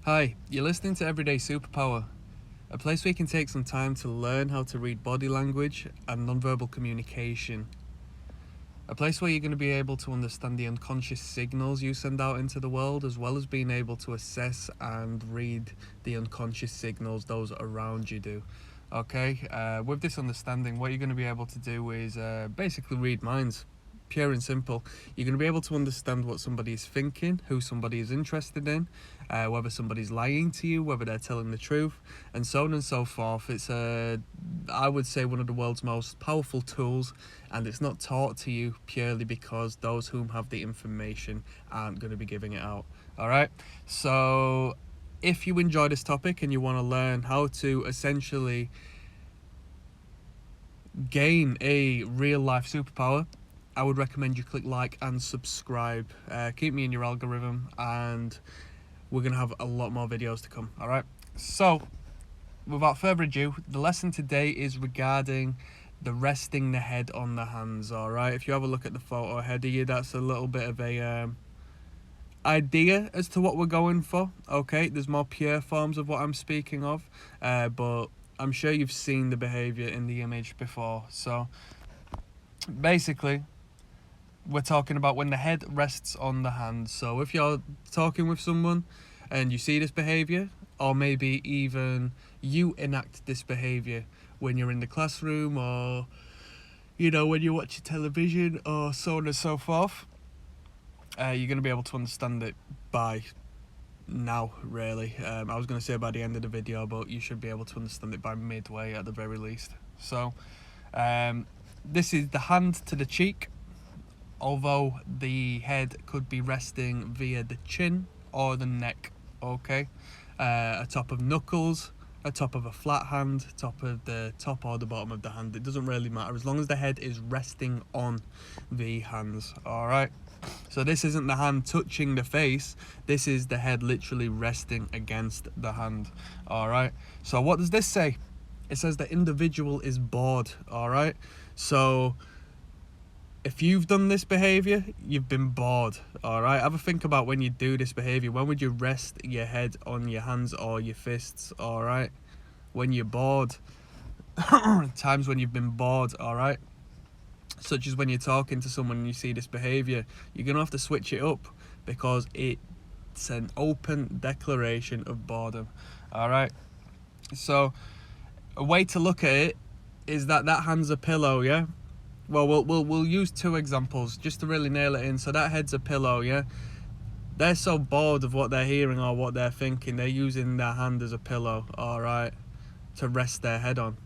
Hi, you're listening to Everyday Superpower, a place where you can take some time to learn how to read body language and nonverbal communication. A place where you're going to be able to understand the unconscious signals you send out into the world, as well as being able to assess and read the unconscious signals those around you do. Okay, with this understanding, what you're going to be able to do is basically read minds. Pure and simple. You're going to be able to understand what somebody is thinking, who somebody is interested in, whether somebody's lying to you, whether they're telling the truth, and so on and so forth. It's I would say one of the world's most powerful tools, and it's not taught to you purely because those whom have the information aren't going to be giving it out. All right. So if you enjoy this topic and you want to learn how to essentially gain a real life superpower, I would recommend you click like and subscribe. Keep me in your algorithm, and we're going to have a lot more videos to come. All right. So without further ado, the lesson today is regarding the resting the head on the hands. All right. If you have a look at the photo ahead of you, that's a little bit of a idea as to what we're going for. Okay. There's more pure forms of what I'm speaking of, but I'm sure you've seen the behavior in the image before. So basically, we're talking about when the head rests on the hand. So if you're talking with someone and you see this behavior, or maybe even you enact this behavior when you're in the classroom, or when you watch television, or so on and so forth, you're going to be able to understand it by now, really. I was going to say by the end of the video, but you should be able to understand it by midway at the very least. So this is the hand to the cheek, although the head could be resting via the chin or the neck. Okay, atop of knuckles, atop of a flat hand, top of the top or the bottom of the hand. It doesn't really matter as long as the head is resting on the hands. All right. So this isn't the hand touching the face. This is the head literally resting against the hand. All right. So what does this say? It says the individual is bored. All right. So if you've done this behavior, you've been bored. All right. Have a think about when you do this behavior. When would you rest your head on your hands or your fists? All right. When you're bored. Times when you've been bored. All right. Such as when you're talking to someone and you see this behavior, you're going to have to switch it up because it's an open declaration of boredom. All right. So a way to look at it is that hand's a pillow, yeah? Well, we'll use two examples just to really nail it in. So that head's a pillow, yeah? They're so bored of what they're hearing or what they're thinking, they're using their hand as a pillow, all right, to rest their head on.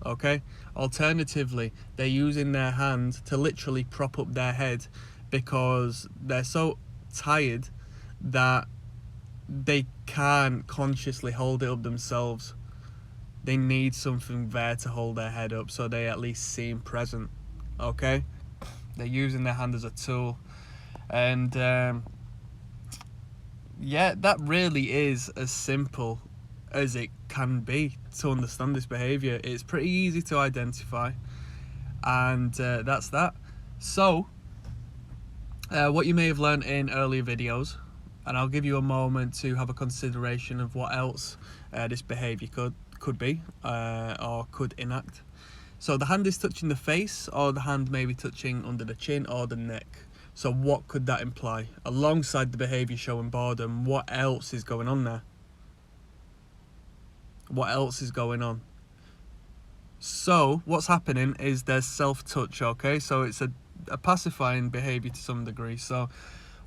Okay. Alternatively, they're using their hand to literally prop up their head because they're so tired that they can't consciously hold it up themselves. They need something there to hold their head up so they at least seem present. Okay. They're using their hand as a tool. And yeah, that really is as simple as it can be to understand this behavior. It's pretty easy to identify, and that's that. So what you may have learned in earlier videos, and I'll give you a moment to have a consideration of what else this behavior could be or could enact. So the hand is touching the face, or the hand may be touching under the chin or the neck. So what could that imply? Alongside the behavior showing boredom, what else is going on there? What else is going on? So what's happening is there's self-touch, okay? So it's a pacifying behavior to some degree. So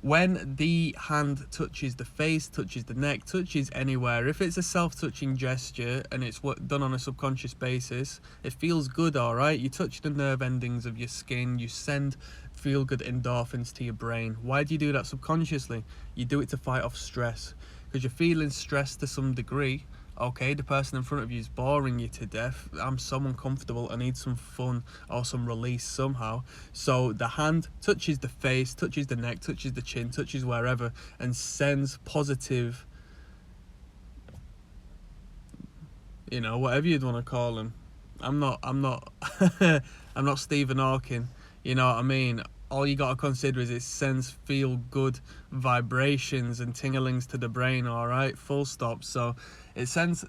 when the hand touches the face, touches the neck, touches anywhere, if it's a self-touching gesture and it's done on a subconscious basis, it feels good, all right? You touch the nerve endings of your skin, you send feel-good endorphins to your brain. Why do you do that subconsciously? You do it to fight off stress because you're feeling stressed to some degree. Okay, the person in front of you is boring you to death. I'm so uncomfortable. I need some fun or some release somehow. So the hand touches the face, touches the neck, touches the chin, touches wherever, and sends positive, whatever you'd want to call them. I'm not I'm not Stephen Hawking. You know what I mean? all you gotta consider is it sends feel good vibrations and tinglings to the brain. All right, full stop. So it sends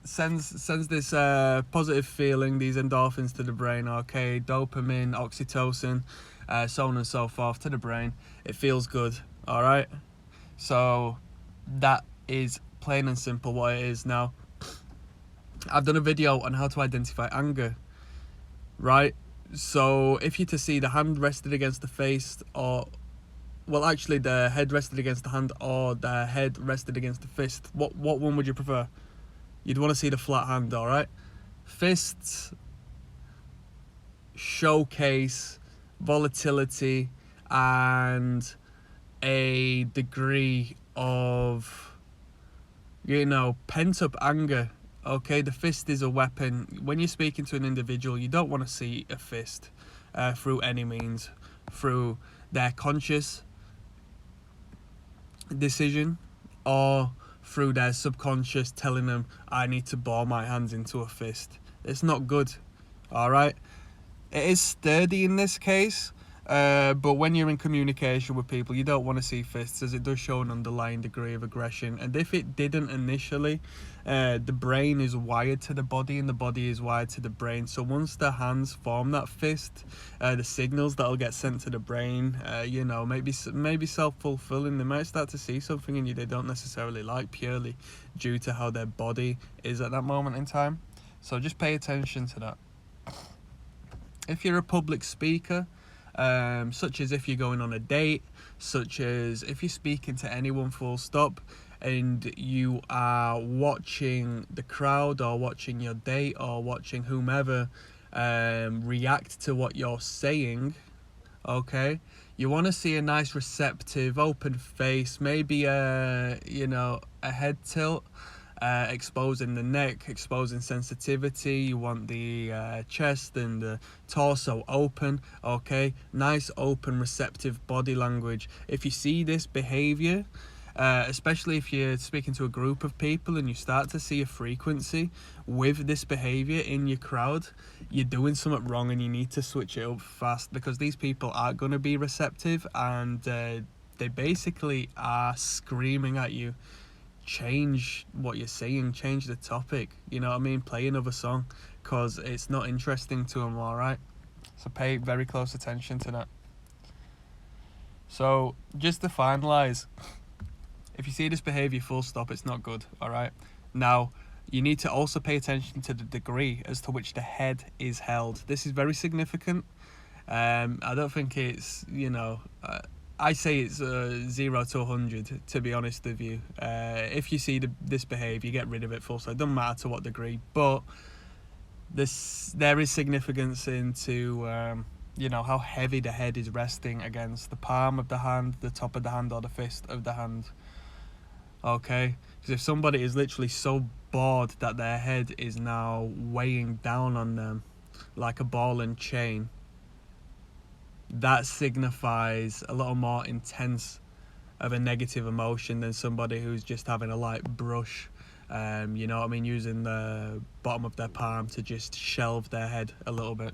this positive feeling, these endorphins to the brain. Okay, dopamine, oxytocin, so on and so forth to the brain. It feels good. All right, so that is plain and simple what it is. Now, I've done a video on how to identify anger, right? So if you're to see the hand rested against the face, or well, actually the head rested against the hand or the head rested against the fist, what one would you prefer? You'd want to see the flat hand. All right, fists showcase volatility and a degree of, you know, pent up anger. Okay, the fist is a weapon. When you're speaking to an individual, you don't want to see a fist through any means, through their conscious decision or through their subconscious telling them, I need to ball my hands into a fist. It's not good. All right, it is sturdy in this case, but when you're in communication with people, you don't want to see fists, as it does show an underlying degree of aggression. And if it didn't initially, the brain is wired to the body and the body is wired to the brain. So once the hands form that fist, the signals that'll get sent to the brain, you know, maybe self-fulfilling. They might start to see something in you they don't necessarily like, purely due to how their body is at that moment in time. So just pay attention to that. If you're a public speaker, such as if you're going on a date, such as if you're speaking to anyone full stop, and you are watching the crowd or watching your date or watching whomever react to what you're saying, okay, you want to see a nice receptive open face, maybe you know, a head tilt, exposing the neck, exposing sensitivity. You want the chest and the torso open. Okay, nice open receptive body language. If you see this behavior, especially if you're speaking to a group of people and you start to see a frequency with this behavior in your crowd, you're doing something wrong and you need to switch it up fast, because these people are going to be receptive and they basically are screaming at you, change what you're saying, change the topic, you know what I mean, play another song, because it's not interesting to them. All right, so pay very close attention to that. So just to finalize, if you see this behavior, full stop, it's not good. All right, now you need to also pay attention to the degree as to which the head is held. This is very significant. I don't think it's, you know, I say it's 0 to 100, to be honest with you. If you see this behaviour, get rid of it full stop. It doesn't matter to what degree, but there is significance into you know, how heavy the head is resting against the palm of the hand, the top of the hand, or the fist of the hand. Okay, because if somebody is literally so bored that their head is now weighing down on them like a ball and chain, that signifies a little more intense of a negative emotion than somebody who's just having a light brush, you know what I mean, using the bottom of their palm to just shelve their head a little bit.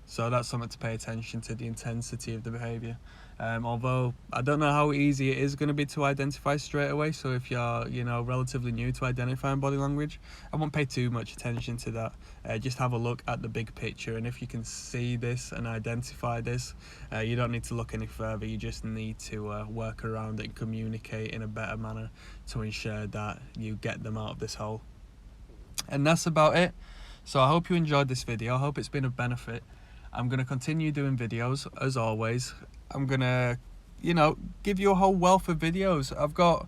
So that's something to pay attention to, the intensity of the behaviour. Although I don't know how easy it is going to be to identify straight away, so if you're, you know, relatively new to identifying body language, I won't pay too much attention to that. Just have a look at the big picture, and if you can see this and identify this, you don't need to look any further. You just need to work around it and communicate in a better manner to ensure that you get them out of this hole. And that's about it. So I hope you enjoyed this video. I hope it's been of benefit. I'm going to continue doing videos as always. I'm going to, you know, give you a whole wealth of videos. I've got,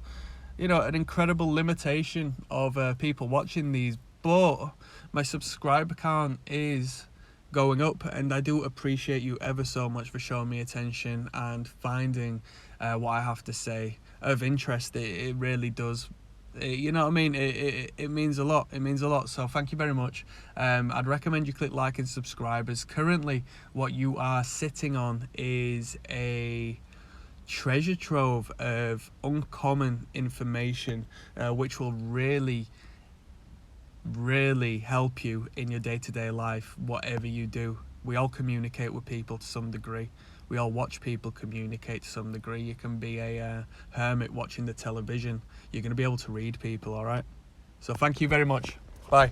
you know, an incredible limitation of people watching these, but my subscriber count is going up, and I do appreciate you ever so much for showing me attention and finding what I have to say of interest. It really does. You know what I mean, it means a lot. It means a lot. So thank you very much. I'd recommend you click like and subscribe, as currently what you are sitting on is a treasure trove of uncommon information, which will really help you in your day-to-day life, whatever you do. We all communicate with people to some degree, We all watch people communicate to some degree. You can be a hermit watching the television. You're going to be able to read people, all right? So thank you very much. Bye.